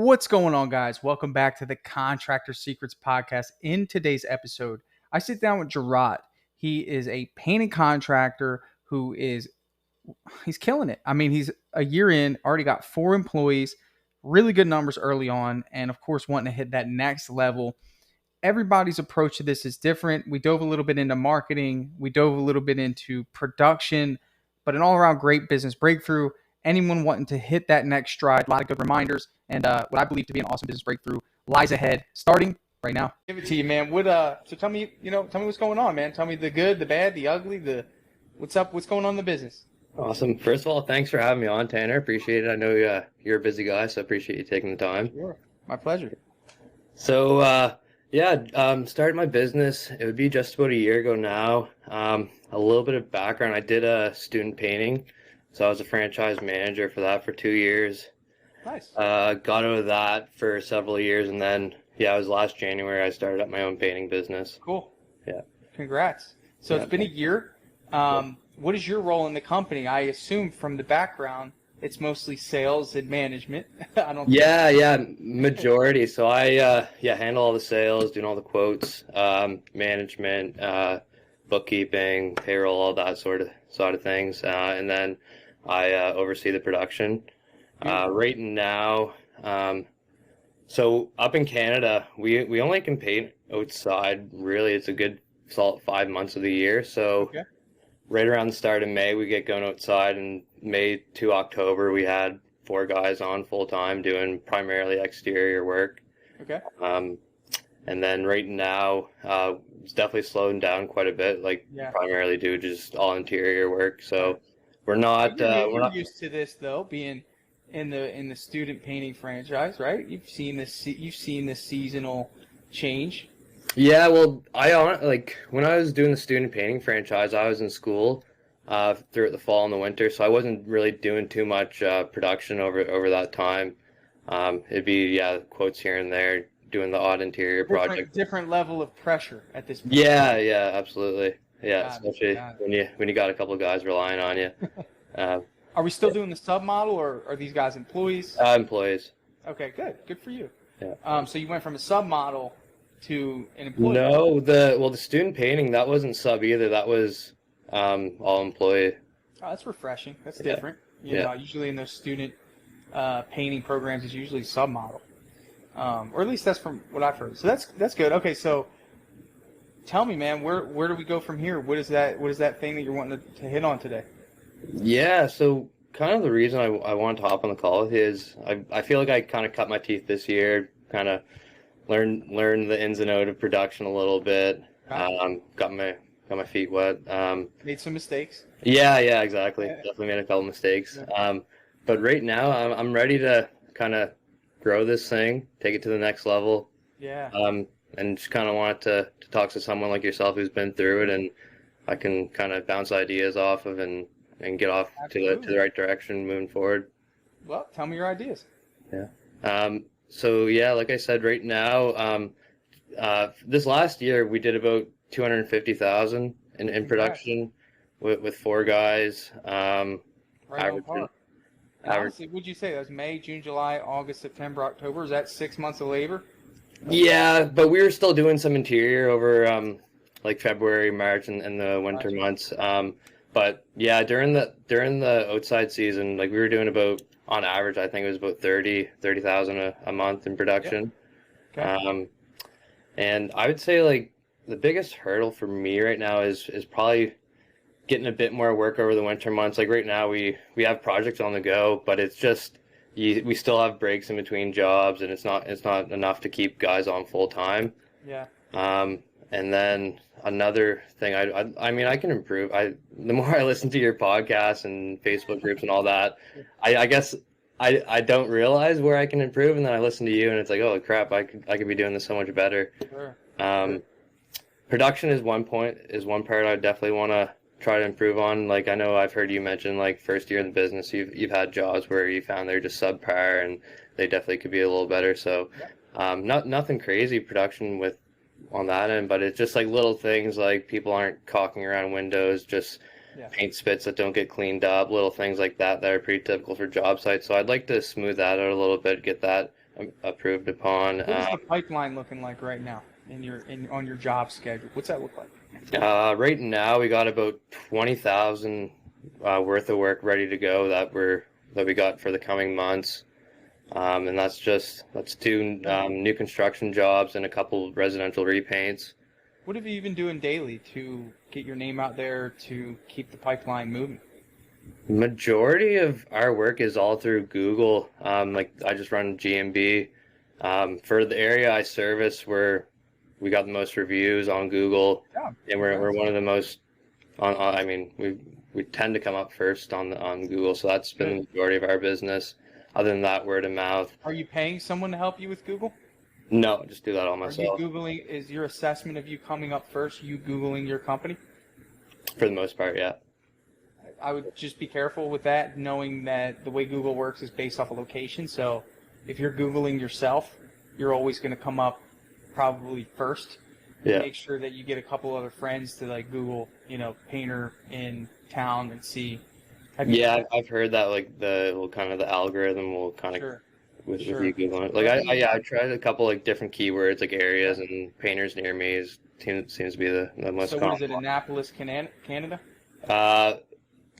What's going on, guys? Welcome back to the Contractor Secrets Podcast. In today's episode, I sit down with Jarod. He is a painting contractor he's killing it. I mean, he's a year in, already got 4 employees, really good numbers early on, and of course, wanting to hit that next level. Everybody's approach to this is different. We dove a little bit into marketing, we dove a little bit into production, but an all-around great business breakthrough. Anyone wanting to hit that next stride, a lot of good reminders, and what I believe to be an awesome business breakthrough lies ahead, starting right now. Give it to you, man. So tell me, tell me what's going on, man. Tell me the good, the bad, the ugly, what's up, what's going on in the business. Awesome. First of all, thanks for having me on, Tanner. Appreciate it. I know you're a busy guy, so I appreciate you taking the time. Sure. My pleasure. So, started my business. It would be just about a year ago now. A little bit of background. I did student painting, so I was a franchise manager for that for 2 years. Nice. Got out of that for several years, and then, it was last January I started up my own painting business. Cool. Yeah. Congrats. So It's been a year. What is your role in the company? I assume from the background, it's mostly sales and management. Majority. So I handle all the sales, doing all the quotes, management, bookkeeping, payroll, all that sort of things, and then I oversee the production. Right now, so up in Canada, we only can paint outside. Really, it's a good solid 5 months of the year. So. Okay. Right around the start of May, we get going outside, and May to October, we had 4 guys on full time doing primarily exterior work. Okay. And then right now, it's definitely slowing down quite a bit, primarily due to just all interior work. So we're not. We're not used to this though, being in the student painting franchise, right? You've seen this. You've seen this seasonal change. Yeah, well, when I was doing the student painting franchise, I was in school throughout the fall and the winter, so I wasn't really doing too much production over that time. It'd be quotes here and there, doing the odd interior project. Different level of pressure at this point. Yeah, absolutely. Yeah, especially when you got a couple of guys relying on you. Are we still doing the sub model, or are these guys employees? Employees. Okay, good for you. Yeah. So you went from a sub model to an employee? No, the student painting, that wasn't sub either. That was all employee. Oh, that's refreshing. That's different. You know, usually in those student painting programs, it's usually sub model, or at least that's from what I've heard. So that's good. Okay, so tell me, man, where do we go from here? What is that thing that you're wanting to hit on today? Yeah, so kind of the reason I wanted to hop on the call with you is I feel like I kind of cut my teeth this year, kind of learn the ins and outs of production a little bit. Got my feet wet. Made some mistakes. Yeah, exactly. Definitely made a couple mistakes. Yeah. But right now I'm ready to kind of grow this thing, take it to the next level. Yeah. And just kind of want to talk to someone like yourself who's been through it, and I can kind of bounce ideas off of and get off to the right direction moving forward. Well, tell me your ideas. Yeah. So like I said, right now, this last year we did about 250,000 in production with 4 guys. Right on par. Honestly, would you say that was May, June, July, August, September, October? Is that 6 months of labor? Yeah, but we were still doing some interior over February, March, and the winter months. But during the outside season, we were doing about, on average, I think it was about 30,000 a month in production. Yep. Okay. And I would say the biggest hurdle for me right now is probably getting a bit more work over the winter months. Right now we have projects on the go, but it's just we still have breaks in between jobs, and it's not enough to keep guys on full time. Yeah. And then another thing, I mean, I can improve. The more I listen to your podcasts and Facebook groups and all that, I guess I don't realize where I can improve, and then I listen to you, and it's like, oh crap, I could be doing this so much better. Sure. Production is one part I definitely want to try to improve on. I know I've heard you mention first year in the business, you've had jobs where you found they're just subpar, and they definitely could be a little better. So, nothing crazy production with on that end, but it's just little things people aren't caulking around windows, just paint spits that don't get cleaned up, little things like that are pretty typical for job sites. So I'd like to smooth that out a little bit, get that approved upon. What is the pipeline looking like right now on your job schedule? What's that look like? Right now, we got about 20,000 worth of work ready to go that we got for the coming months, and that's two new construction jobs and a couple residential repaints. What have you been doing daily to get your name out there to keep the pipeline moving? Majority of our work is all through Google. Like I just run GMB. For the area I service, we got the most reviews on Google, Yeah, and we're one of the most I mean, we tend to come up first on Google, so that's been the majority of our business. Other than that, word of mouth. Are you paying someone to help you with Google? No, just do that all myself. Are you Googling, is your assessment of you coming up first, you Googling your company? For the most part, yeah. I would just be careful with that, knowing that the way Google works is based off a location. So if you're Googling yourself, you're always going to come up probably first. Yeah. Make sure that you get a couple other friends to like Google, painter in town and see. Yeah, I've heard that like the algorithm will kind of with you Googling it. Like I tried a couple like different keywords like areas and painters near me seems to be the most So common. what is it, Annapolis, Canada?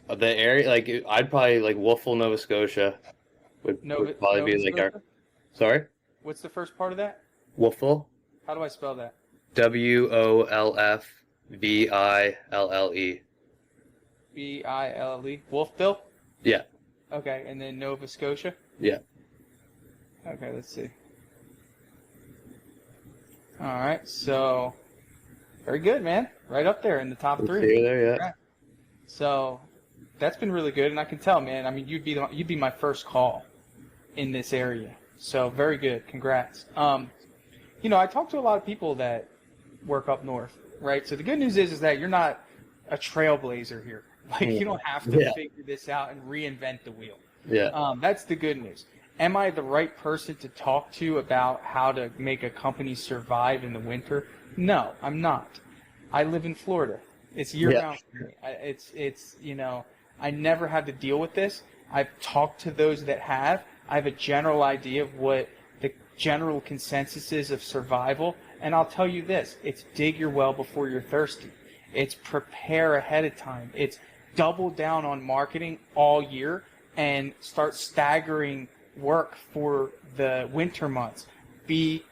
The area like I'd probably like Wolfville, Nova Scotia would probably be like our. Sorry. What's the first part of that? Wolfville. How do I spell that? Wolfville. Bille. Wolfville? Yeah. Okay, and then Nova Scotia? Yeah. Okay, let's see. All right, so very good, man. Right up there in the top 3. There, yeah. So that's been really good, and I can tell, man. I mean, you'd be my first call in this area. So very good. Congrats. I talk to a lot of people that work up north, right? So the good news is that you're not a trailblazer here. Like you don't have to figure this out and reinvent the wheel. Yeah. That's the good news. Am I the right person to talk to about how to make a company survive in the winter? No, I'm not. I live in Florida. It's year-round for me. It's I never had to deal with this. I've talked to those that have. I have a general idea of what the general consensus is of survival. And I'll tell you this. It's dig your well before you're thirsty. It's prepare ahead of time. It's double down on marketing all year and start staggering work for the winter months. Be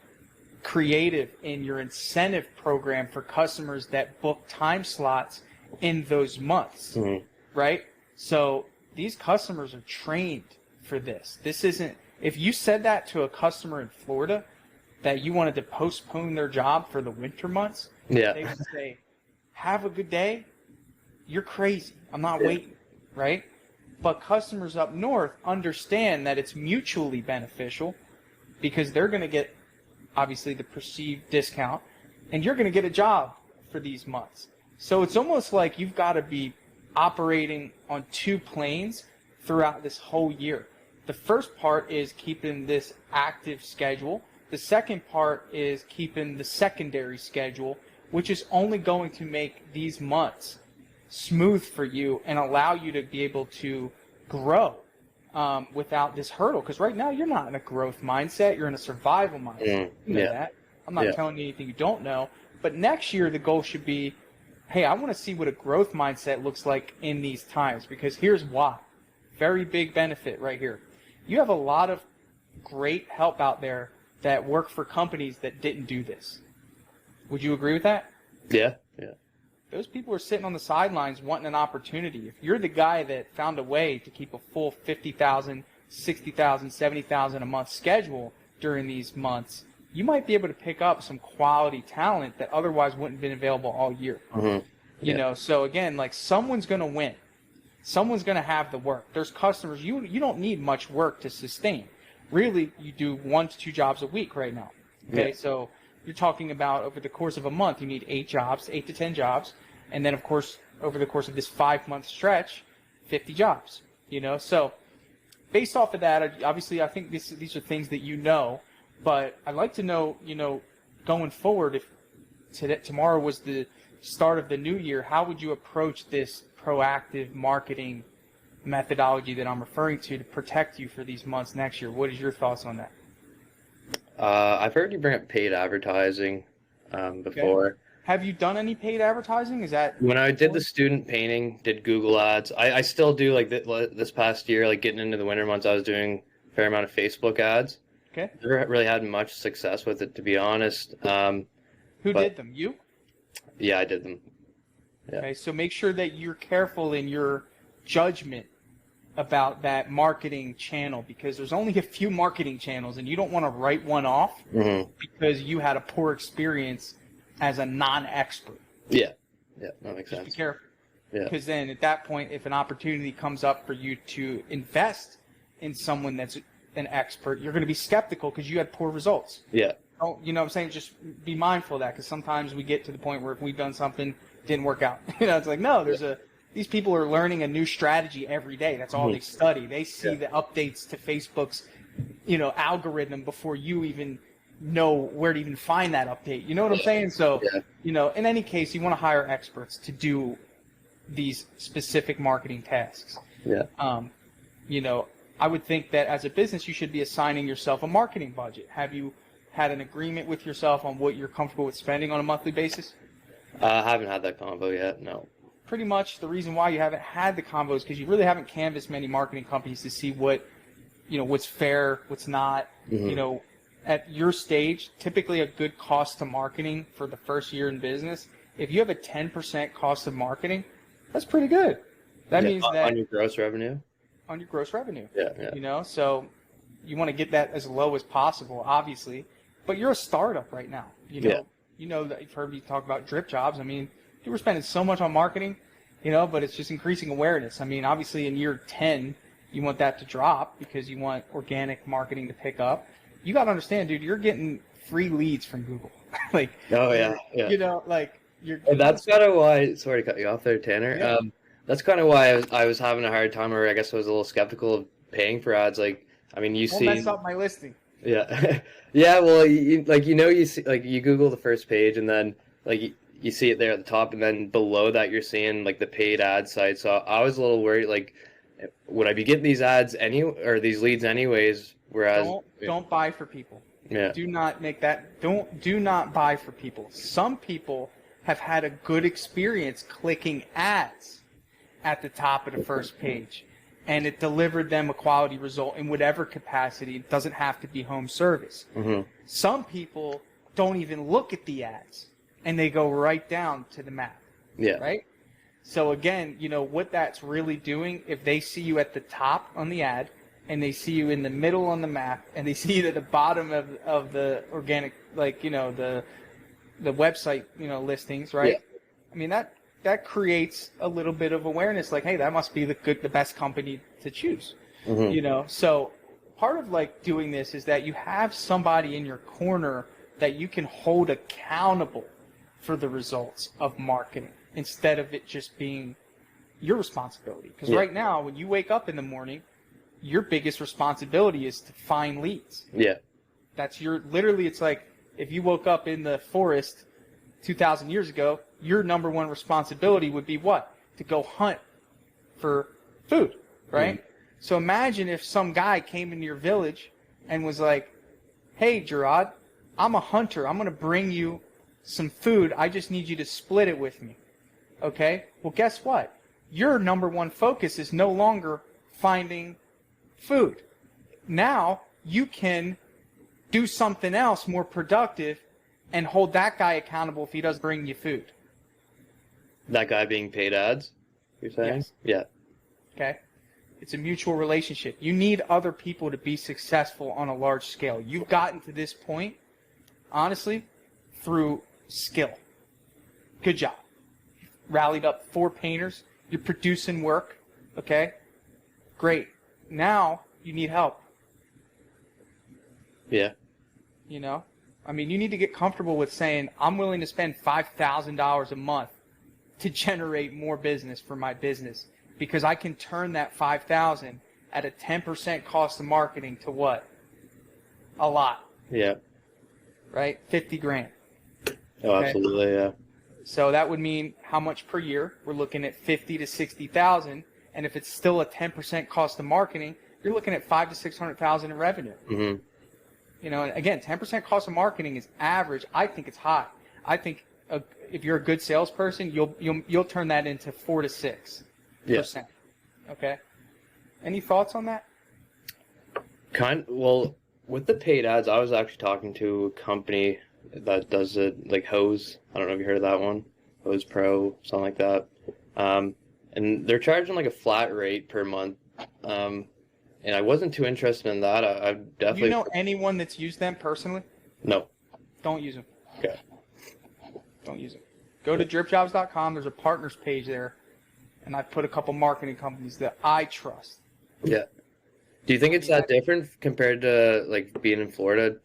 creative in your incentive program for customers that book time slots in those months, right? So these customers are trained for this. This isn't, if you said that to a customer in Florida that you wanted to postpone their job for the winter months, they would say, have a good day. You're crazy. I'm not waiting, right? But customers up north understand that it's mutually beneficial because they're going to get, obviously, the perceived discount, and you're going to get a job for these months. So it's almost like you've got to be operating on 2 planes throughout this whole year. The first part is keeping this active schedule. The second part is keeping the secondary schedule, which is only going to make these months smooth for you and allow you to be able to grow without this hurdle. Because right now you're not in a growth mindset, you're in a survival mindset. You know that. I'm not telling you anything you don't know. But next year the goal should be, hey, I want to see what a growth mindset looks like in these times, because here's why. Very big benefit right here. You have a lot of great help out there that work for companies that didn't do this. Would you agree with that? Yeah. Those people are sitting on the sidelines wanting an opportunity. If you're the guy that found a way to keep a full 50,000, 60,000, 70,000 a month schedule during these months, you might be able to pick up some quality talent that otherwise wouldn't have been available all year. You know, so again, like someone's going to win. Someone's going to have the work. There's customers. You don't need much work to sustain. Really, you do 1 to 2 jobs a week right now. Okay, so you're talking about over the course of a month, you need 8 to 10 jobs. And then, of course, over the course of this 5-month stretch, 50 jobs. You know, so based off of that, obviously, I think these are things that you know. But I'd like to know, going forward, if tomorrow was the start of the new year, how would you approach this proactive marketing methodology that I'm referring to protect you for these months next year? What is your thoughts on that? I've heard you bring up paid advertising Okay. before. Have you done any paid advertising? Is that When I did the important? student painting, did Google ads. I still do like this past year, like getting into the winter months, I was doing a fair amount of Facebook ads. Okay. Never really had much success with it, to be honest. Who But did them? You? yeah, I did them. Yeah. Okay. So make sure that you're careful in your judgment about that marketing channel because there's only a few marketing channels and you don't want to write one off Hmm. because you had a poor experience as a non-expert. Yeah. Yeah, that makes Just be sense. careful. Yeah. Because then at that point, if an opportunity comes up for you to invest in someone that's an expert, you're going to be skeptical because you had poor results. Yeah. Oh, you know what I'm saying? Just be mindful of that because sometimes we get to the point where if we've done something, didn't work out. It's like, no, these people are learning a new strategy every day. That's all they study. They see the updates to Facebook's, algorithm before you even know where to even find that update. You know what I'm saying? So, Yeah. in any case, you want to hire experts to do these specific marketing tasks. Yeah. I would think that as a business, you should be assigning yourself a marketing budget. Have you had an agreement with yourself on what you're comfortable with spending on a monthly basis? I haven't had that combo yet. No. Pretty much the reason why you haven't had the combos is because you really haven't canvassed many marketing companies to see what's fair, what's not. Mhm. At your stage, typically a good cost to marketing for the first year in business, if you have a 10% cost of marketing, that's pretty good. That means that on your gross revenue. on your gross revenue. Yeah. Yeah. So you want to get that as low as possible, obviously. But you're a startup right now. Yeah. That you've heard me talk about Dripjobs. I mean, people are spending so much on marketing, but it's just increasing awareness. I mean, obviously in year 10, you want that to drop because you want organic marketing to pick up. You got to understand, dude, you're getting free leads from Google. like, Oh yeah. Yeah. You're. And that's kind of why. Sorry to cut you off there, Tanner. Yeah. That's kind of why I was having a hard time, or I guess I was a little skeptical of paying for ads. Like, I mean, you Won't see, mess up my listing. yeah, yeah. Well, you see, like, you Google the first page, and then like you see it there at the top, and then below that you're seeing like the paid ad site. So I was a little worried, like, would I be getting these ads or these leads anyways? Whereas, Don't buy for people. yeah, Do not make that. Do not buy for people. Some people have had a good experience clicking ads at the top of the first page, and it delivered them a quality result in whatever capacity. It doesn't have to be home service. mm-hmm. Some people don't even look at the ads, and they go right down to the map. Yeah, Right? So again, what that's really doing, if they see you at the top on the ad, and they see you in the middle on the map, and they see you at the bottom of the organic, the website, listings, right? Yeah. I mean, that creates a little bit of awareness, like, hey, that must be the best company to choose. Mm-hmm. So part of like doing this is that you have somebody in your corner that you can hold accountable for the results of marketing instead of it just being your responsibility. Because right now, when you wake up in the morning, your biggest responsibility is to find leads. Yeah, That's it's like if you woke up in the forest 2,000 years ago, your number one responsibility would be what? To go hunt for food, right? So imagine if some guy came into your village and was like, hey, Jarod, I'm a hunter. I'm going to bring you some food. I just need you to split it with me. Okay? Well, guess what? Your number one focus is no longer finding food. Now you can do something else more productive and hold that guy accountable if he doesn't bring you food. that guy being paid ads. You're saying? Yes. Yeah. Okay? It's a mutual relationship. You need other people to be successful on a large scale. You've gotten to this point, honestly, through skill. Good job. You've rallied up 4 painters. You're producing work. Okay? Great. Now you need help. Yeah. I mean, you need to get comfortable with saying, I'm willing to spend $5,000 a month to generate more business for my business because I can turn that $5,000 at a 10% cost of marketing to what? A lot, Yeah. right? 50 grand. Oh, Okay. absolutely. Yeah. So that would mean how much per year? We're looking at 50 to 60,000, and if it's still a 10% cost of marketing, you're looking at 500 to 600,000 in revenue. Mm-hmm. You know, and again, 10% cost of marketing is average. I think it's high. I think if you're a good salesperson, you'll turn that into 4 to 6%. Yeah. Okay. Any thoughts on that? Well, with the paid ads, I was actually talking to a company that does it, like Hose. I don't know if you heard of that one. Hose Pro, something like that. And they're charging like a flat rate per month. And I wasn't too interested in that. I definitely. You know anyone that's used them personally? No. Don't use them. Okay. Don't use them. Go to dripjobs.com. There's a partners page there, and I've put a couple marketing companies that I trust. Yeah. Do you think it's that different compared to like being in Florida?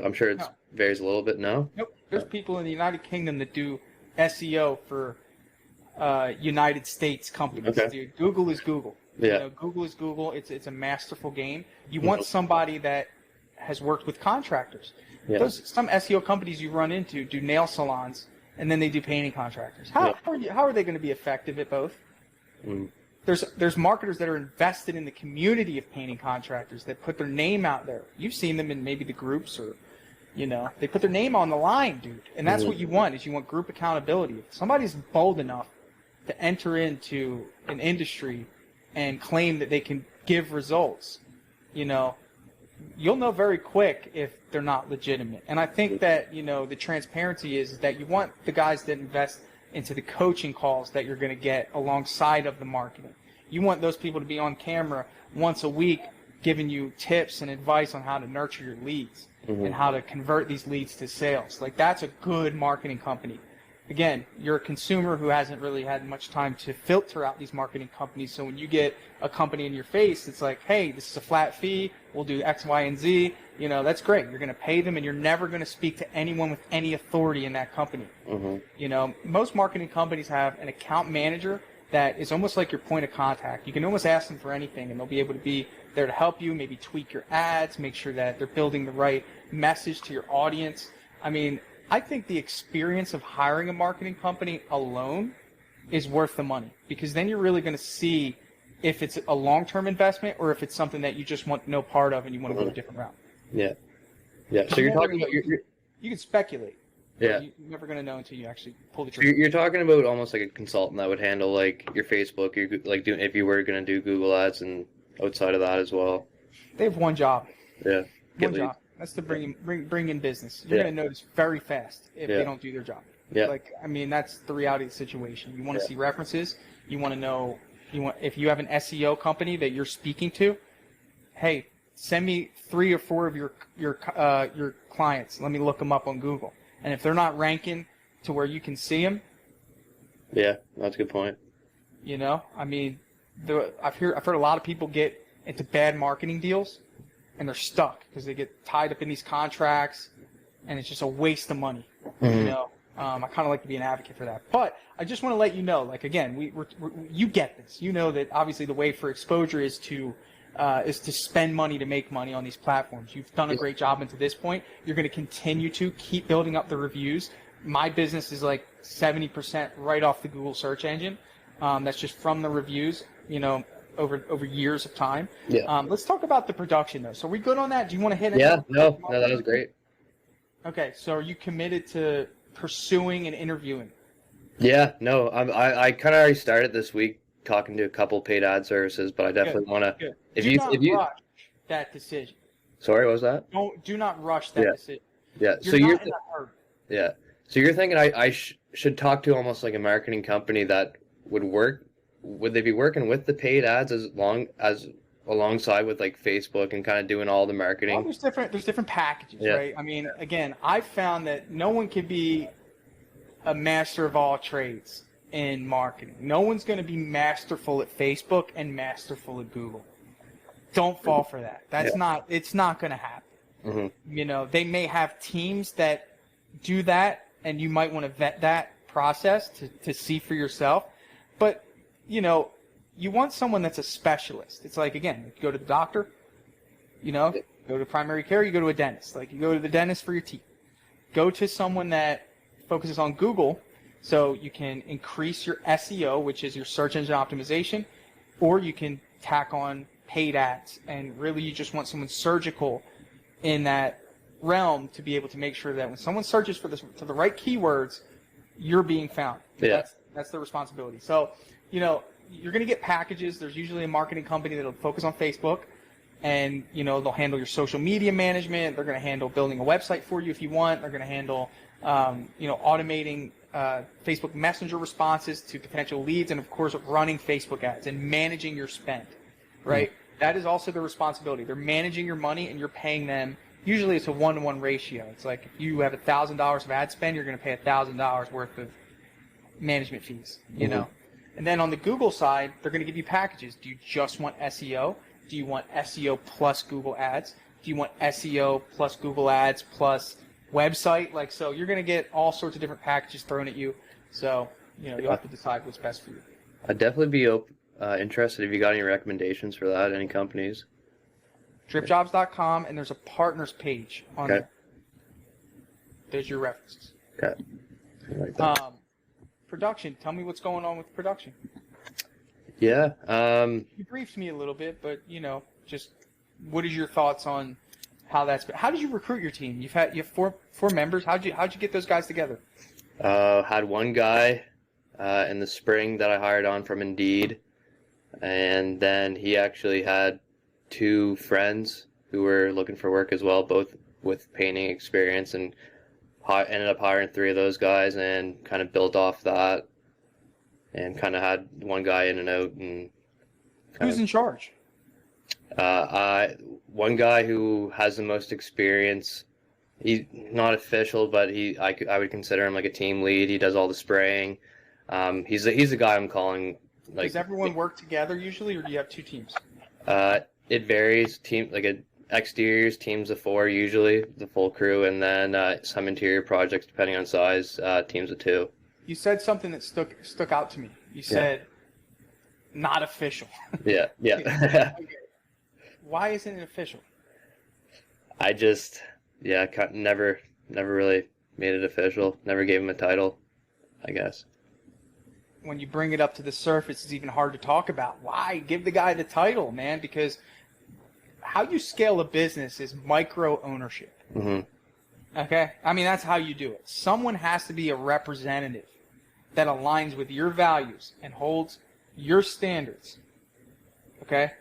I'm sure it varies a little bit. No. Nope. There's people in the United Kingdom that do SEO for United States companies. Okay. Dude, Google is Google. Yeah. You know, Google is Google. It's a masterful game. You want somebody that has worked with contractors. Yeah. Some SEO companies you run into do nail salons, and then they do painting contractors. How are they going to be effective at both? Mm. There's marketers that are invested in the community of painting contractors that put their name out there. You've seen them in maybe the groups, or you know, they put their name on the line, dude. And that's what you want, is you want group accountability. If somebody's bold enough to enter into an industry and claim that they can give results, you know, you'll know very quick if they're not legitimate. And I think that, you know, the transparency is that you want the guys that invest into the coaching calls that you're going to get alongside of the marketing. You want those people to be on camera once a week giving you tips and advice on how to nurture your leads and how to convert these leads to sales. Like, that's a good marketing company. Again, you're a consumer who hasn't really had much time to filter out these marketing companies. So when you get a company in your face, it's like, hey, this is a flat fee. We'll do X, Y, and Z. You know, that's great. You're going to pay them, and you're never going to speak to anyone with any authority in that company. You know, most marketing companies have an account manager that is almost like your point of contact. You can almost ask them for anything, and they'll be able to be there to help you, maybe tweak your ads, make sure that they're building the right message to your audience. I mean, I think the experience of hiring a marketing company alone is worth the money, because then you're really going to see if it's a long-term investment or if it's something that you just want no part of and you want to go a different route. Yeah. Yeah. So you're talking about you can speculate. Yeah. You're never going to know until you actually pull the trigger. You're talking about almost like a consultant that would handle like your Facebook, if you were going to do Google ads and outside of that as well. They have one job. Yeah. One job. That's to bring in business. You're going to notice very fast if they don't do their job. Yeah. Like, I mean, that's the reality of the situation. You want to see references. You want to know, if you have an SEO company that you're speaking to, hey, send me 3 or 4 of your clients. Let me look them up on Google. And if they're not ranking to where you can see them, yeah, that's a good point. You know, I mean, I've heard a lot of people get into bad marketing deals, and they're stuck because they get tied up in these contracts, and it's just a waste of money. You know, I kind of like to be an advocate for that. But I just want to let you know, like, again, you get this. You know that obviously the way for exposure is to spend money to make money on these platforms. You've done a great job until this point. You're going to continue to keep building up the reviews. My business is like 70% right off the Google search engine. That's just from the reviews, you know, over years of time. Yeah. Let's talk about the production, though. So are we good on that? Do you want to hit it? Yeah, no, that was great. Okay, so are you committed to pursuing and interviewing? Yeah, no, I kind of already started this week talking to a couple paid ad services, but I definitely want to. If you rush that decision. Sorry, what was that? Do not rush that decision. Yeah, so you're not in a hurry. Yeah, so you're thinking I should talk to almost like a marketing company that would work. Would they be working with the paid ads alongside with like Facebook and kind of doing all the marketing? Well, there's different packages, right? I mean, again, I've found that no one can be a master of all trades in marketing. No one's going to be masterful at Facebook and masterful at Google. Don't fall for that. It's not going to happen. You know, they may have teams that do that, and you might want to vet that process to see for yourself. But, you know, you want someone that's a specialist. It's like, again, you go to the doctor, you know, go to primary care, you go to a dentist. Like, you go to the dentist for your teeth. Go to someone that focuses on Google, so you can increase your SEO, which is your search engine optimization, or you can tack on paid ads. And really, you just want someone surgical in that realm to be able to make sure that when someone searches for the right keywords, you're being found. Yeah. That's the responsibility. So, you're going to get packages. There's usually a marketing company that'll focus on Facebook, and they'll handle your social media management. They're going to handle building a website for you if you want. They're going to handle automating Facebook Messenger responses to potential leads, and of course running Facebook ads and managing your spend. Right? That is also their responsibility. They're managing your money, and you're paying them. Usually it's a 1-to-1 ratio. It's like if you have $1,000 of ad spend, you're going to pay $1,000 worth of management fees, And then on the Google side, they're going to give you packages. Do you just want SEO? Do you want SEO plus Google Ads? Do you want SEO plus Google Ads plus website? So you're going to get all sorts of different packages thrown at you. So, you'll have to decide what's best for you. I'd definitely be interested if you got any recommendations for that, any companies. Dripjobs.com, and there's a partners page on there. There's your references. Okay. I like that. Production. Tell me what's going on with production. Yeah. You briefed me a little bit, but just what is your thoughts on how that's been? How did you recruit your team? You have four members. How'd you get those guys together? Had one guy in the spring that I hired on from Indeed, and then he actually had 2 friends who were looking for work as well, both with painting experience, and ended up hiring 3 of those guys and kind of built off that, and kind of had one guy in and out. And who's in charge? One guy who has the most experience. He's not official, but I would consider him like a team lead. He does all the spraying. He's the guy I'm calling. Does everyone work together usually, or do you have 2 teams? It varies. Exteriors, teams of 4 usually, the full crew, and then some interior projects depending on size, teams of 2. You said something that stuck out to me. You said not official. Yeah. Why isn't it official? I just never really made it official. Never gave him a title, I guess. When you bring it up to the surface, it's even hard to talk about. Why? Give the guy the title, man, because how you scale a business is micro ownership. Okay? I mean, that's how you do it. Someone has to be a representative that aligns with your values and holds your standards, okay,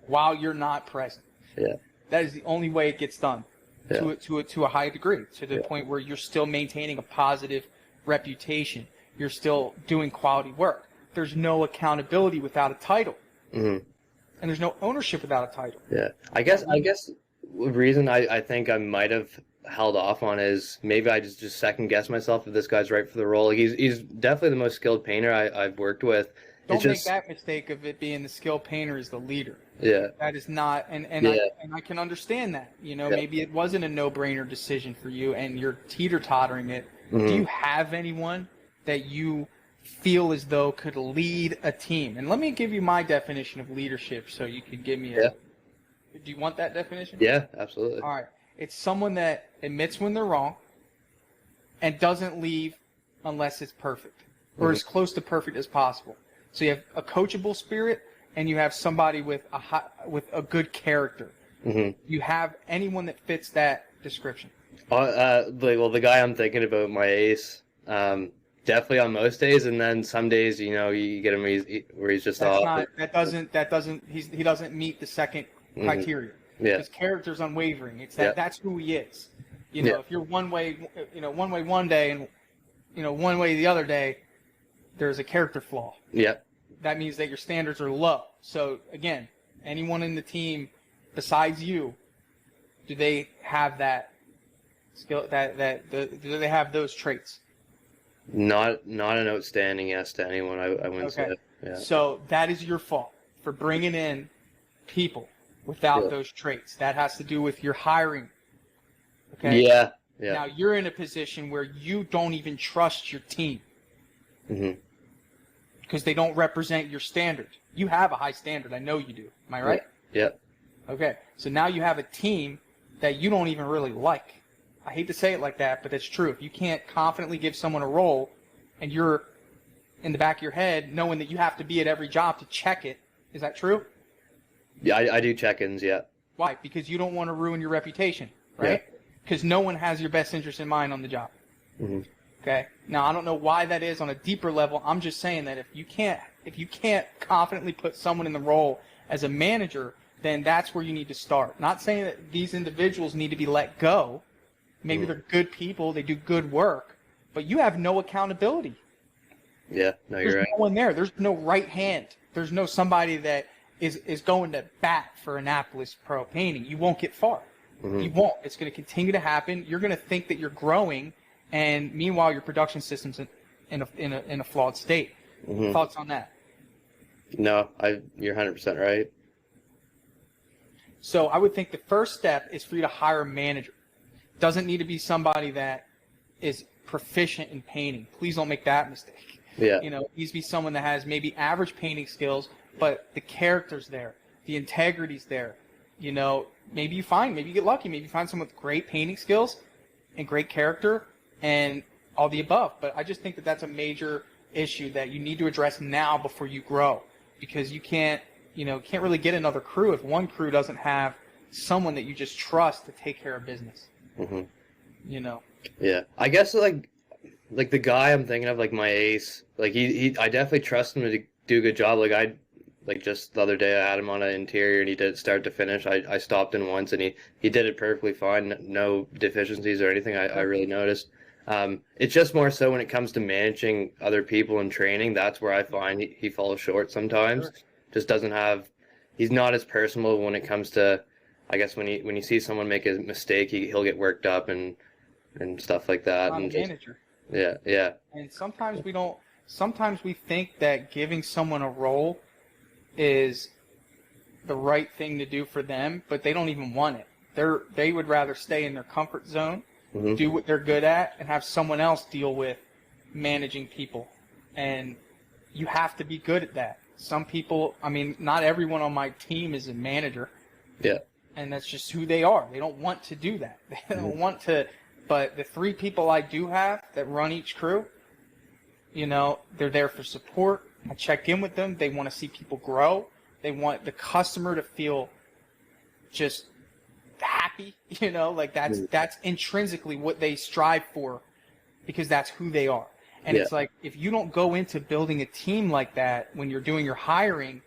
while you're not present. Yeah. That is the only way it gets done to a high degree, to the point where you're still maintaining a positive reputation. You're still doing quality work. There's no accountability without a title. And there's no ownership without a title. Yeah. I guess the reason I think I might have held off on is maybe I just second guess myself if this guy's right for the role. Like he's definitely the most skilled painter I've worked with. Don't make that mistake of it being the skilled painter is the leader. Yeah. That is not, and I can understand that. Maybe it wasn't a no-brainer decision for you, and you're teeter-tottering it. Do you have anyone that you feel as though could lead a team? And let me give you my definition of leadership so you can give me do you want that definition? Yeah, absolutely. All right. It's someone that admits when they're wrong and doesn't leave unless it's perfect or as close to perfect as possible. So you have a coachable spirit and you have somebody with a good character. You have anyone that fits that description? The guy I'm thinking about, my ace, definitely on most days, and then some days, you get him where he's just off. He doesn't meet the second criteria. His character's unwavering. It's that's who he is. If you're one way one day and one way the other day, there's a character flaw. That means that your standards are low. So again, anyone in the team besides you, do they have that skill? Do they have those traits? Not an outstanding yes to anyone. I wouldn't say. Yeah. So that is your fault for bringing in people without those traits. That has to do with your hiring. Okay. Yeah. Now you're in a position where you don't even trust your team. Because they don't represent your standard. You have a high standard. I know you do. Am I right? Yeah. Okay. So now you have a team that you don't even really like. I hate to say it like that, but that's true. If you can't confidently give someone a role and you're in the back of your head knowing that you have to be at every job to check it, is that true? Yeah, I do check-ins, yeah. Why? Because you don't want to ruin your reputation, right? because no one has your best interest in mind on the job. Mm-hmm. Okay. Now, I don't know why that is on a deeper level. I'm just saying that if you can't confidently put someone in the role as a manager, then that's where you need to start. Not saying that these individuals need to be let go. Maybe they're good people, they do good work, but you have no accountability. Yeah, no, you're There's right. no one there. There's no right hand. There's no somebody that is going to bat for Annapolis Pro Painting. You won't get far. Mm-hmm. You won't. It's going to continue to happen. You're going to think that you're growing, and meanwhile your production system's in a flawed state. Mm-hmm. Thoughts on that? No, you're 100% right. So I would think the first step is for you to hire a manager. Doesn't need to be somebody that is proficient in painting. Please don't make that mistake. Yeah. You know, it needs to be someone that has maybe average painting skills, but the character's there, the integrity's there. You know, maybe you get lucky. Maybe you find someone with great painting skills and great character and all the above. But I just think that that's a major issue that you need to address now before you grow, because you can't really get another crew if one crew doesn't have someone that you just trust to take care of business. Mm-hmm. You know. Yeah, I guess like the guy I'm thinking of, like my ace, like I definitely trust him to do a good job. Like just the other day I had him on an interior and he did it start to finish. I stopped in once and he did it perfectly fine, no deficiencies or anything I really noticed. It's just more so when it comes to managing other people and training, that's where I find he falls short sometimes. Sure. Just doesn't have, he's not as personable when it comes to, I guess when you see someone make a mistake, he'll get worked up and stuff like that. Not and a manager. Yeah. And sometimes we think that giving someone a role is the right thing to do for them, but they don't even want it. They would rather stay in their comfort zone, Mm-hmm. do what they're good at, and have someone else deal with managing people. And you have to be good at that. Some people, I mean, not everyone on my team is a manager. Yeah. And that's just who they are. They don't want to do that. They don't want to. But the 3 people I do have that run each crew, you know, they're there for support. I check in with them. They want to see people grow. They want the customer to feel just happy, you know, like that's intrinsically what they strive for, because that's who they are. And It's like, if you don't go into building a team like that when you're doing your hiring,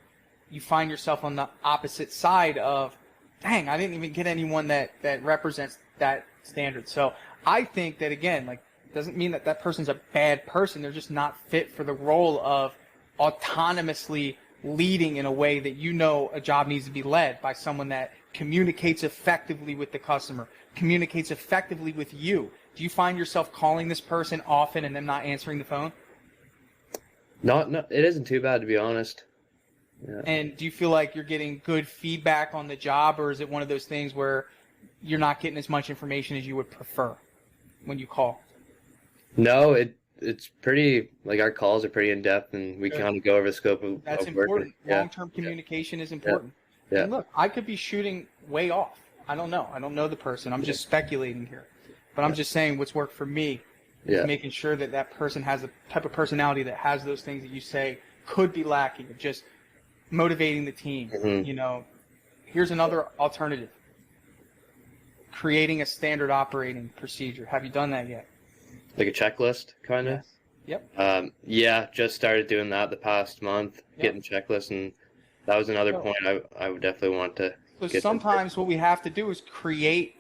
you find yourself on the opposite side of, dang, I didn't even get anyone that represents that standard. So I think that, again, like, doesn't mean that person's a bad person. They're just not fit for the role of autonomously leading in a way that, you know, a job needs to be led by someone that communicates effectively with the customer, communicates effectively with you. Do you find yourself calling this person often and them not answering the phone? No, it isn't too bad, to be honest. Yeah. And do you feel like you're getting good feedback on the job, or is it one of those things where you're not getting as much information as you would prefer when you call? No, it's pretty, like, our calls are pretty in-depth, and we kind of go over the scope of That's of work. important. Long-term communication is important. Yeah. And look, I could be shooting way off. I don't know. I don't know the person. I'm just speculating here. But I'm just saying what's worked for me is making sure that person has the type of personality that has those things that you say could be lacking, just motivating the team. Mm-hmm. You know, here's another alternative. Creating a standard operating procedure. Have you done that yet? Like a checklist, kind of? Yes. Yep. Yeah, just started doing that the past month, getting checklists, and that was another point I would definitely want to get. Sometimes what we have to do is create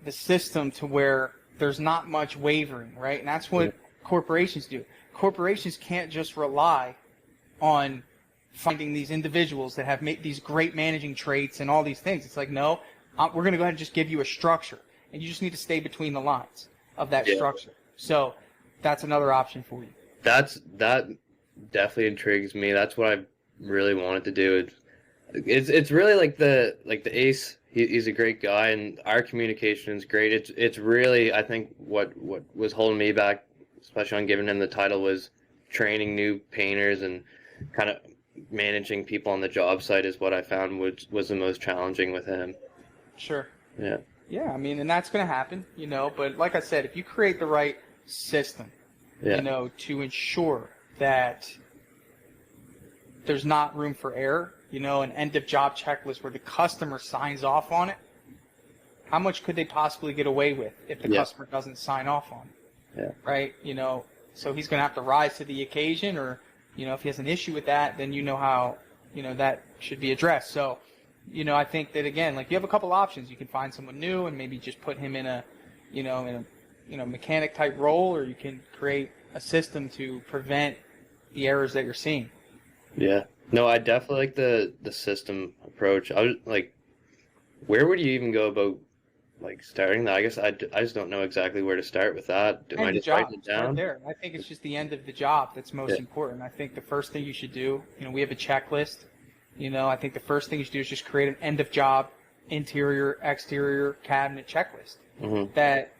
the system to where there's not much wavering, right? And that's what corporations do. Corporations can't just rely on finding these individuals that have these great managing traits and all these things. It's like, no, we're going to go ahead and just give you a structure, and you just need to stay between the lines of that structure. So that's another option for you. That definitely intrigues me. That's what I really wanted to do. It's really like the ace. He's a great guy, and our communication is great. It's really, I think, what was holding me back, especially on giving him the title, was training new painters and kind of managing people on the job site is what I found was the most challenging with him. Sure. Yeah. Yeah, I mean, and that's going to happen, you know, but like I said, if you create the right system, you know, to ensure that there's not room for error, you know, an end of job checklist where the customer signs off on it, how much could they possibly get away with if the customer doesn't sign off on it? Yeah. Right? So he's going to have to rise to the occasion, or, if he has an issue with that, then how, that should be addressed. So, I think that, again, like, you have a couple options. You can find someone new and maybe just put him in a, mechanic type role, or you can create a system to prevent the errors that you're seeing. Yeah. No, I definitely like the system approach. I was like, where would you even go about like starting that? I guess I just don't know exactly where to start with that. Am I just writing it down? Start there. I think it's just the end of the job that's most important. I think the first thing you should do, we have a checklist. I think the first thing you should do is just create an end of job, interior, exterior cabinet checklist that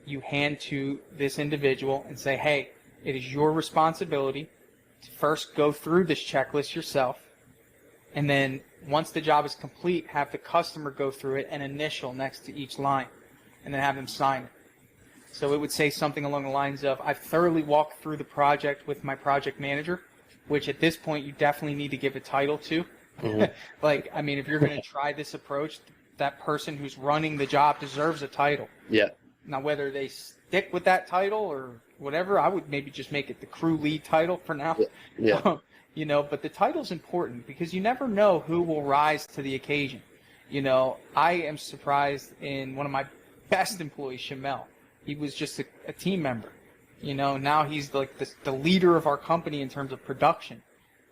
you hand to this individual and say, hey, it is your responsibility to first go through this checklist yourself, and then once the job is complete, have the customer go through it and initial next to each line, and then have them sign it. So it would say something along the lines of, I've thoroughly walked through the project with my project manager, which at this point you definitely need to give a title to. If you're going to try this approach, that person who's running the job deserves a title. Yeah. Now, whether they stick with that title or whatever, I would maybe just make it the crew lead title for now. Yeah. But the title's important because you never know who will rise to the occasion. I am surprised in one of my best employees, Shamel. He was just a team member. Now he's like the leader of our company in terms of production.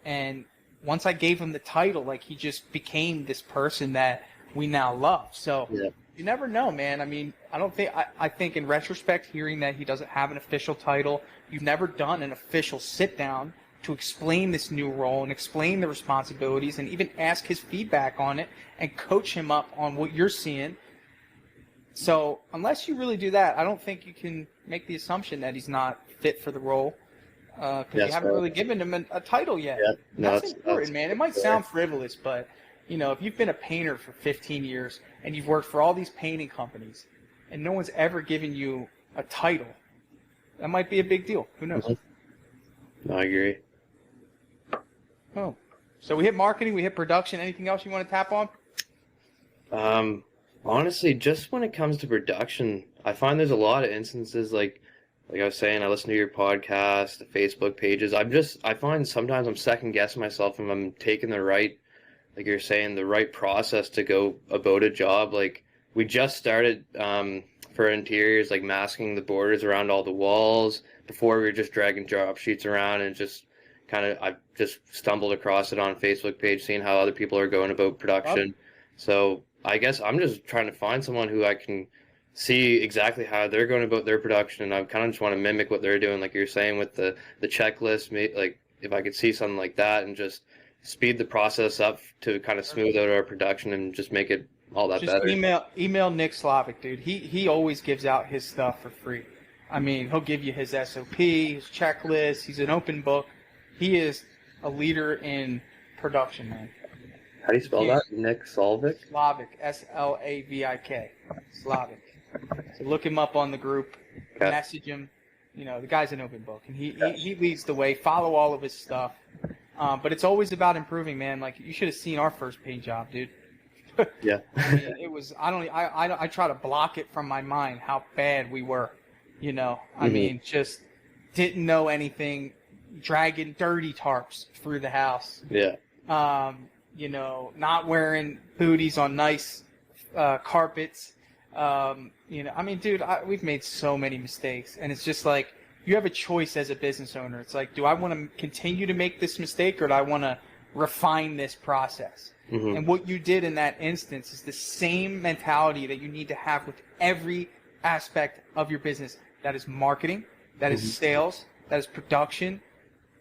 And once I gave him the title, like, he just became this person that we now love. So you never know, man. I mean, I think in retrospect, hearing that he doesn't have an official title, you've never done an official sit down to explain this new role and explain the responsibilities and even ask his feedback on it and coach him up on what you're seeing. So unless you really do that, I don't think you can make the assumption that he's not fit for the role, because you haven't really given him a title yet. Yeah. No, that's important, man. It might sound frivolous, but if you've been a painter for 15 years and you've worked for all these painting companies and no one's ever given you a title, that might be a big deal. Who knows? I agree. Oh, so we hit marketing, we hit production. Anything else you want to tap on? Honestly, just when it comes to production, I find there's a lot of instances like I was saying, I listen to your podcast, the Facebook pages. I find sometimes I'm second guessing myself if I'm taking the right, like you're saying, the right process to go about a job. Like, we just started for interiors, like masking the borders around all the walls. Before, we were just dragging job sheets around and just I just stumbled across it on a Facebook page, seeing how other people are going about production. So I guess I'm just trying to find someone who I can see exactly how they're going about their production, and I kind of just want to mimic what they're doing, like you're saying with the checklist. Like, if I could see something like that and just speed the process up to kind of smooth out our production and just make it all that better. Email Nick Slavic, dude. He always gives out his stuff for free. I mean, he'll give you his SOP, his checklist. He's an open book. He is a leader in production, man. How do you spell that? Nick Slavic? Slavic, Slavik. Slavic. So look him up on the group, message him. The guy's an open book, and he leads the way. Follow all of his stuff. But it's always about improving, man. Like, you should have seen our first paint job, dude. Yeah. I mean, it was. I try to block it from my mind how bad we were. I mean, just didn't know anything. Dragging dirty tarps through the house. Yeah. Not wearing booties on nice carpets. I mean, dude, we've made so many mistakes, and it's just like, you have a choice as a business owner. It's like, do I want to continue to make this mistake, or do I want to refine this process? And what you did in that instance is the same mentality that you need to have with every aspect of your business. That is marketing, that is sales, that is production,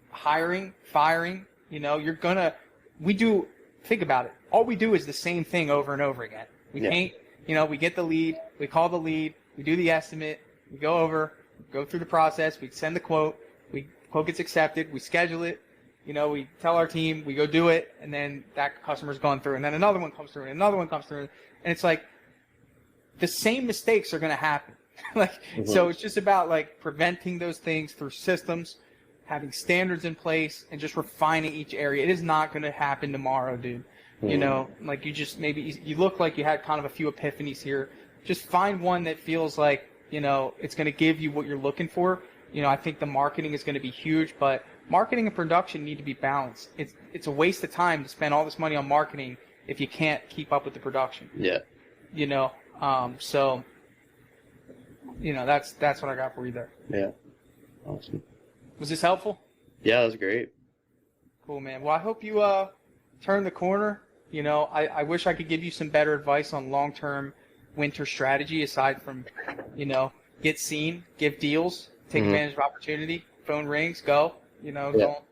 hiring, firing. Think about it. All we do is the same thing over and over again. We paint, we get the lead, we call the lead, we do the estimate, we go through the process, we send the quote gets accepted, we schedule it, we tell our team, we go do it, and then that customer's gone through, and then another one comes through, and another one comes through, and it's like, the same mistakes are going to happen. So it's just about, like, preventing those things through systems, having standards in place, and just refining each area. It is not going to happen tomorrow, dude. Like, you just, maybe you look like you had kind of a few epiphanies here just find one that feels like, it's going to give you what you're looking for. I think the marketing is going to be huge, but marketing and production need to be balanced. It's a waste of time to spend all this money on marketing if you can't keep up with the production. Yeah. So, that's what I got for you there. Yeah. Awesome. Was this helpful? Yeah, that was great. Cool, man. Well, I hope you turn the corner. I wish I could give you some better advice on long-term winter strategy aside from, get seen, give deals, take advantage of opportunity, phone rings, go, don't,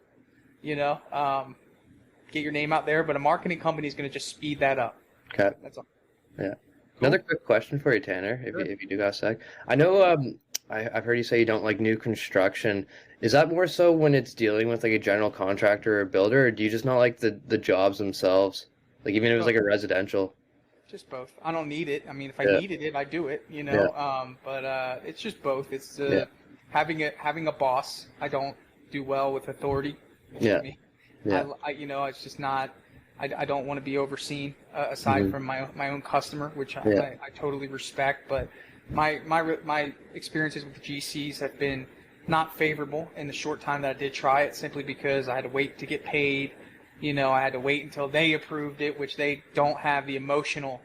get your name out there. But a marketing company is going to just speed that up. Okay. That's all. Yeah. Cool. Another quick question for you, Tanner, if you do got a sec. I know I've heard you say you don't like new construction. Is that more so when it's dealing with like a general contractor or a builder, or do you just not like the jobs themselves? Like even if it was like a residential? Just both. I don't need it. I mean, if I needed it, I'd do it, but it's just both. It's having a boss. I don't do well with authority. Yeah. It's just not. I don't want to be overseen aside from my own customer, which I totally respect. But my experiences with the GCs have been not favorable in the short time that I did try it, simply because I had to wait to get paid. I had to wait until they approved it, which they don't have the emotional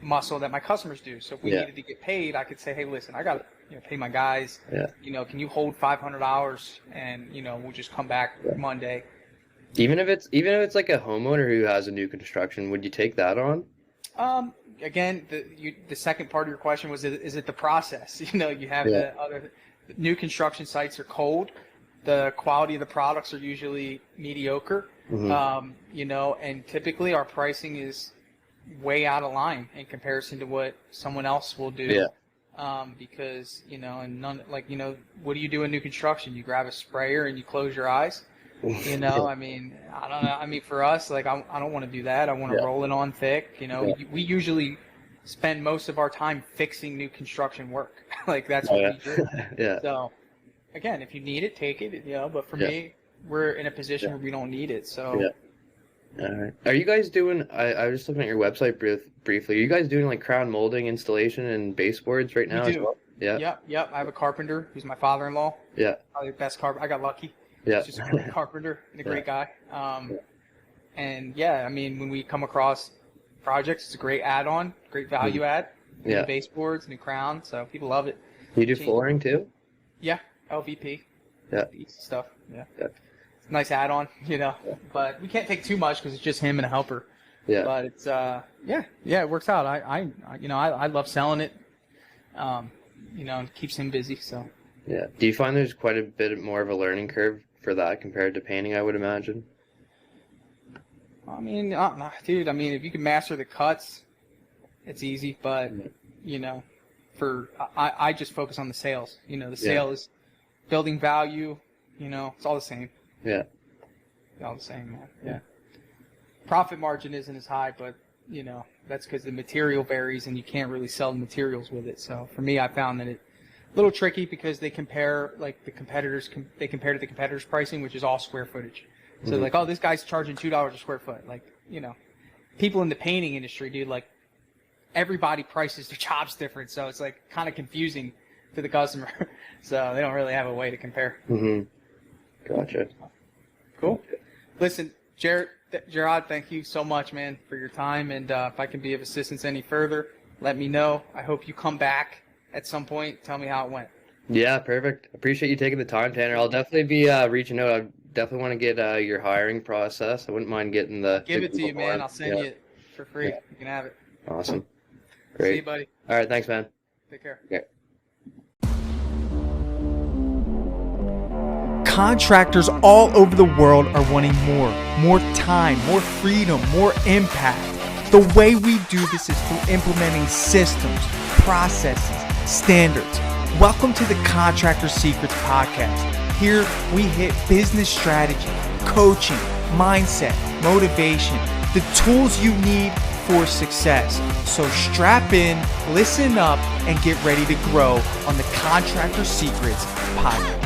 muscle that my customers do. So if we needed to get paid, I could say, hey, listen, I got to pay my guys. Yeah. Can you hold $500 and we'll just come back Monday. Even if it's like a homeowner who has a new construction, would you take that on? Again, the second part of your question was, is it the process? You have the other new construction sites are cold. The quality of the products are usually mediocre, and typically our pricing is way out of line in comparison to what someone else will do. Yeah. Because, what do you do in new construction? You grab a sprayer and you close your eyes. I mean, I don't know. I mean, for us, like, I don't want to do that. I want to roll it on thick. We usually spend most of our time fixing new construction work. Like, that's what we do. Yeah. So, again, if you need it, take it. But for me, we're in a position where we don't need it. So. Yeah. All right. Are you guys doing? I was just looking at your website briefly. Are you guys doing like crown molding installation and baseboards right now? We do. As well? Yeah. Yep. I have a carpenter who's my father-in-law. Yeah. Probably the best carpenter. I got lucky. Yeah. He's just a great carpenter and a great guy. And I mean, when we come across projects, it's a great add-on, great value add. New baseboards, new crown, so people love it. You do flooring too? Yeah, LVP. Yeah. Stuff. Yeah. It's a nice add-on, but we can't take too much because it's just him and a helper. Yeah. But it's it works out. I love selling it. And it keeps him busy. So. Yeah. Do you find there's quite a bit more of a learning curve for that compared to painting, I would imagine? I mean, dude, if you can master the cuts, it's easy. But, I just focus on the sales. The sale is building value. It's all the same. Yeah. It's all the same, man. Yeah. Profit margin isn't as high, but, that's because the material varies and you can't really sell the materials with it. So for me, I found that it's a little tricky because they compare, like the competitors, they compare to the competitors' pricing, which is all square footage. So like, oh, this guy's charging $2 a square foot. Like, people in the painting industry, dude, like everybody prices their jobs different. So it's like kind of confusing to the customer. So they don't really have a way to compare. Gotcha. Cool. Listen, Jarod, thank you so much, man, for your time. And if I can be of assistance any further, let me know. I hope you come back at some point. Tell me how it went. Yeah, perfect. Appreciate you taking the time, Tanner. I'll definitely be reaching out. I definitely want to get your hiring process. I wouldn't mind getting Give it to you, man. I'll send you it for free. Yeah. You can have it. Awesome. Great. See you, buddy. All right. Thanks, man. Take care. Okay. Contractors all over the world are wanting more time, more freedom, more impact. The way we do this is through implementing systems, processes, standards. Welcome to the Contractor Secrets Podcast. Here we hit business strategy, coaching, mindset, motivation, the tools you need for success. So strap in, listen up, and get ready to grow on the Contractor Secrets Podcast.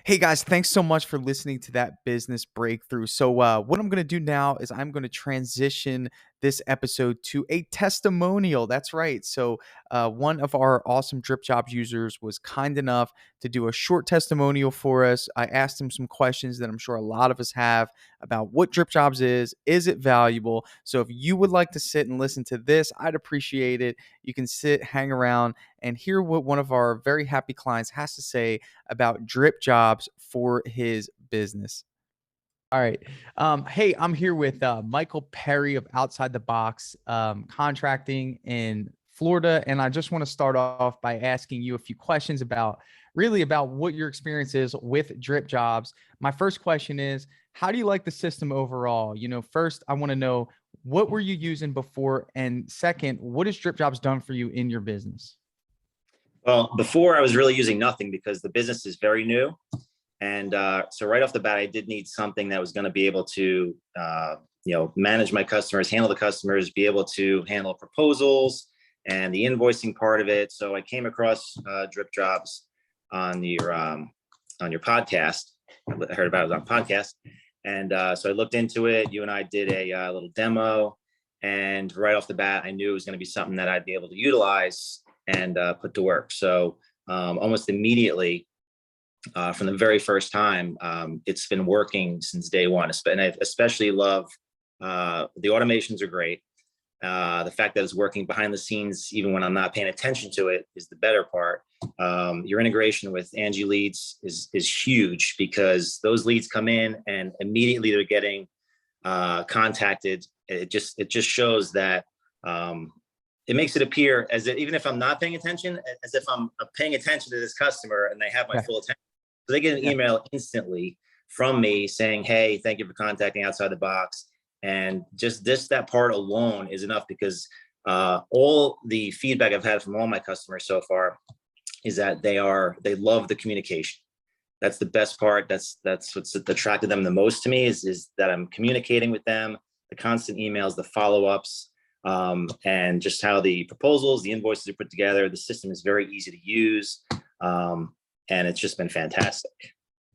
Hey guys, thanks so much for listening to that business breakthrough. So, what I'm going to do now is I'm going to transition this episode to a testimonial. That's right. So, one of our awesome Dripjobs users was kind enough to do a short testimonial for us. I asked him some questions that I'm sure a lot of us have about what Dripjobs is it valuable? So, if you would like to sit and listen to this, I'd appreciate it. You can sit, hang around, and hear what one of our very happy clients has to say about drip jobs for his business. All right. Hey, I'm here with Michael Perry of Outside the Box Contracting in Florida. And I just want to start off by asking you a few questions about what your experience is with drip jobs. My first question is, how do you like the system overall? First, I want to know, what were you using before? And second, what has drip jobs done for you in your business? Well, before I was really using nothing because the business is very new. And so right off the bat, I did need something that was going to be able to, manage my customers, handle the customers, be able to handle proposals and the invoicing part of it. So I came across Dripjobs on your podcast. I heard about it on podcast. And so I looked into it. You and I did a little demo. And right off the bat, I knew it was going to be something that I'd be able to utilize and put to work. So almost immediately, from the very first time, it's been working since day one. And I especially love the automations are great. The fact that it's working behind the scenes, even when I'm not paying attention to it, is the better part. Your integration with Angie leads is huge, because those leads come in and immediately they're getting contacted. It just shows that it makes it appear as if, even if I'm not paying attention, as if I'm paying attention to this customer and they have my full attention. So they get an email instantly from me saying, hey, thank you for contacting Outside the Box. And just that part alone is enough, because all the feedback I've had from all my customers so far is that they love the communication. That's the best part. That's what's attracted them the most to me is that I'm communicating with them, the constant emails, the follow-ups. And just how the proposals, the invoices are put together. The system is very easy to use. And it's just been fantastic.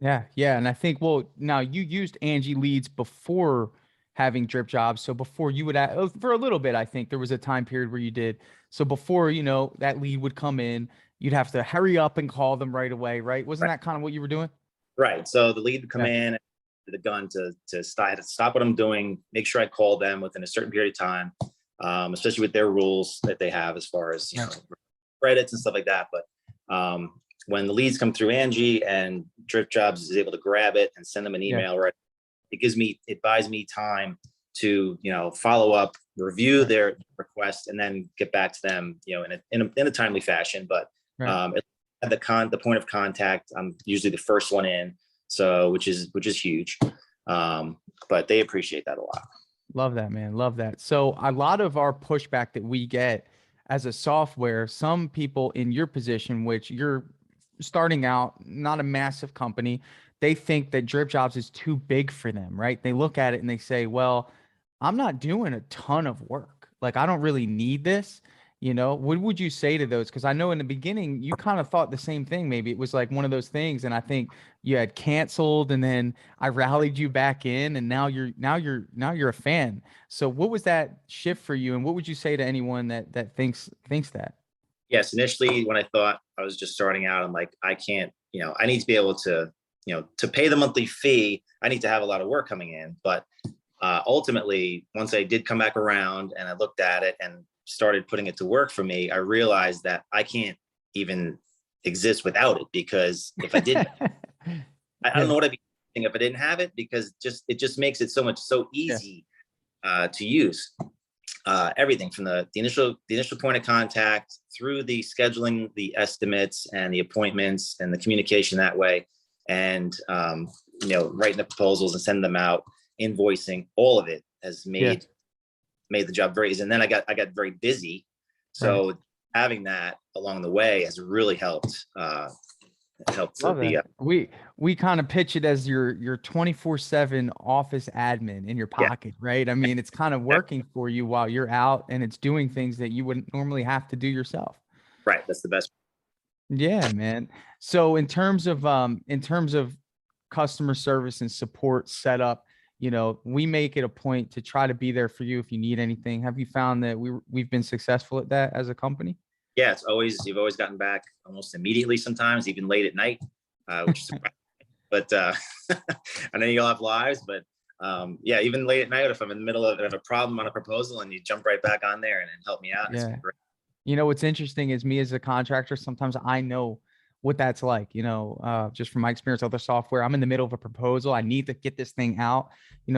Yeah. Yeah. And I think, well, now you used Angie leads before having drip jobs. So before you would, for a little bit, I think there was a time period where you did. So before, that lead would come in, you'd have to hurry up and call them right away. Right. Wasn't that kind of what you were doing? Right. So the lead would come in, the gun to stop what I'm doing, make sure I call them within a certain period of time. Especially with their rules that they have as far as credits and stuff like that. But when the leads come through Angie and Dripjobs is able to grab it and send them an email, right, it buys me time to follow up, review their request, and then get back to them in a timely fashion. But at the point of contact, I'm usually the first one in, so which is huge. But they appreciate that a lot. Love that, man. Love that. So a lot of our pushback that we get as a software, some people in your position, which you're starting out, not a massive company, they think that Dripjobs is too big for them, right? They look at it and they say, well, I'm not doing a ton of work. Like, I don't really need this. What would you say to those? Because I know in the beginning you kind of thought the same thing. Maybe it was like one of those things, and I think you had canceled, and then I rallied you back in, and now you're a fan. So what was that shift for you, and what would you say to anyone that thinks that? Yes, initially when I thought I was just starting out, I'm like, I can't, I need to be able to, to pay the monthly fee. I need to have a lot of work coming in, but ultimately, once I did come back around and I looked at it and started putting it to work for me, I realized that I can't even exist without it, because if I didn't, I don't know what I'd be doing if I didn't have it, because it just makes it so easy to use. Everything from the initial point of contact through the scheduling, the estimates and the appointments and the communication that way, and writing the proposals and sending them out, invoicing, all of it has made the job very easy. And then I got very busy, so having that along the way has really helped. We kind of pitch it as your 24/7 office admin in your pocket, right? I mean, it's kind of working for you while you're out, and it's doing things that you wouldn't normally have to do yourself. Right. That's the best. Yeah, man. So in terms of customer service and support setup, we make it a point to try to be there for you if you need anything. Have you found that we've been successful at that as a company? Yeah, you've always gotten back almost immediately, sometimes even late at night, which is, but I know you all have lives, but yeah, even late at night, if I'm in the middle of a problem on a proposal and you jump right back on there and help me out, it's Yeah. been great. What's interesting is me as a contractor, sometimes I know what that's like, just from my experience with other software. I'm in the middle of a proposal. I need to get this thing out,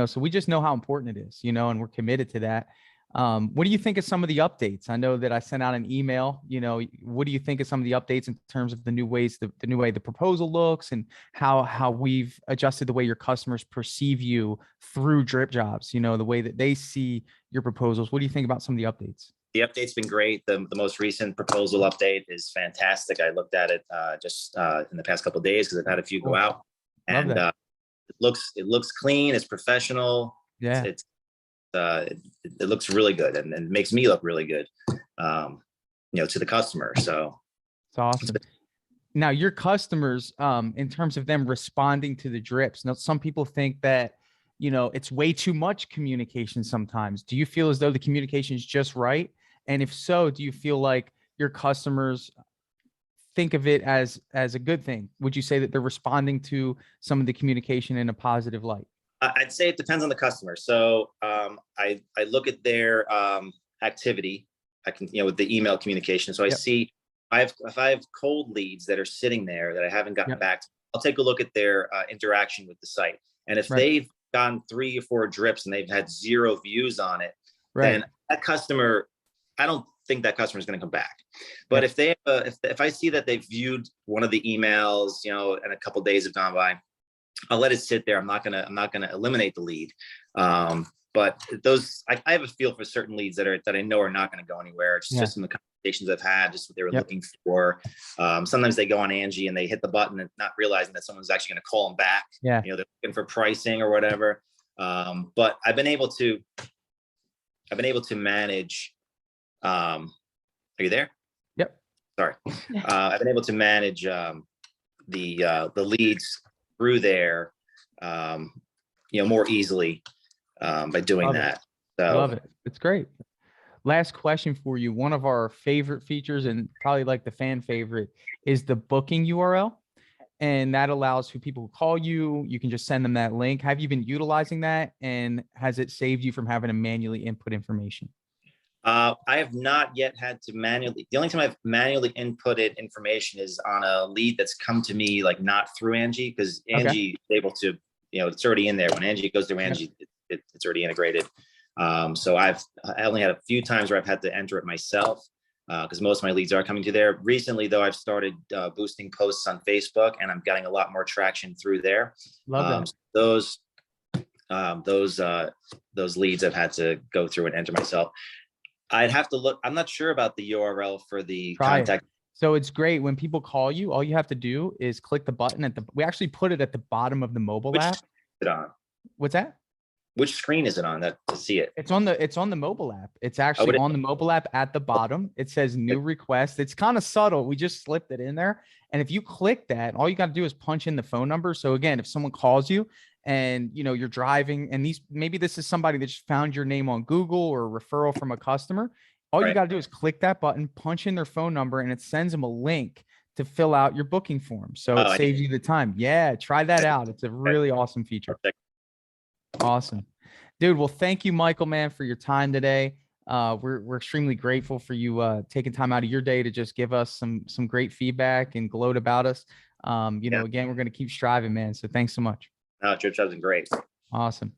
so we just know how important it is, and we're committed to that. What do you think of some of the updates? I know that I sent out an email, what do you think of some of the updates in terms of the new ways, the new way the proposal looks and how we've adjusted the way your customers perceive you through Dripjobs, the way that they see your proposals? What do you think about some of the updates? The update's been great. The most recent proposal update is fantastic. I looked at it just in the past couple of days because I've had a few go Cool. out, Love and that. it looks clean. It's professional. Yeah. It looks really good and makes me look really good, to the customer. So It's awesome. Now, your customers, in terms of them responding to the drips, now some people think that, it's way too much communication sometimes. Do you feel as though the communication is just right? And if so, do you feel like your customers think of it as a good thing? Would you say that they're responding to some of the communication in a positive light? I'd say it depends on the customer. So I look at their activity. I can, with the email communication. So I Yep. see if I have cold leads that are sitting there that I haven't gotten Yep. back to, I'll take a look at their interaction with the site. And if Right. they've gotten 3 or 4 drips and they've had 0 views on it, Right. then that customer, I don't think that customer is going to come back. But Yep. if they if I see that they've viewed one of the emails, and a couple of days have gone by, I'll let it sit there. I'm not gonna eliminate the lead. But I have a feel for certain leads that I know are not going to go anywhere. It's Yeah. just in the conversations I've had, just what they were Yep. looking for. Sometimes they go on Angie and they hit the button and not realizing that someone's actually going to call them back. Yeah. They're looking for pricing or whatever. But I've been able to manage. Are you there? Yep. Sorry. I've been able to manage the leads through there, more easily by doing Love it. that. So Love it. It's great. Last question for you. One of our favorite features, and probably like the fan favorite, is the booking URL. And that allows for people to call you. You can just send them that link. Have you been utilizing that? And has it saved you from having to manually input information? I have not yet had to manually. The only time I've manually inputted information is on a lead that's come to me, like not through Angie, because Okay. Angie is able to, it's already in there. When Angie goes through Yep. Angie, it's already integrated. So I only had a few times where I've had to enter it myself, because most of my leads are coming to there. Recently, though, I've started boosting posts on Facebook, and I'm getting a lot more traction through there. Love that. Those leads I've had to go through and enter myself. I'd have to look. I'm not sure about the URL for the Try it. contact. So it's great when people call you. All you have to do is click the button we actually put it at the bottom of the mobile Which app. is it on? What's that? Which screen is it on that to see it? It's on the mobile app. It's actually on the mobile app at the bottom. It says new request. It's kind of subtle. We just slipped it in there. And if you click that, all you got to do is punch in the phone number. So again, if someone calls you and you're driving and maybe this is somebody that just found your name on Google or a referral from a customer, all you Right. got to do is click that button, punch in their phone number, and it sends them a link to fill out your booking form. So it saves you the time. Yeah, try that out. It's a really awesome feature. Perfect. Awesome. Dude, well, thank you, Michael, man, for your time today. We're extremely grateful for you taking time out of your day to just give us some great feedback and gloat about us. Again, we're going to keep striving, man. So thanks so much. No, Dripjobs is great. Awesome.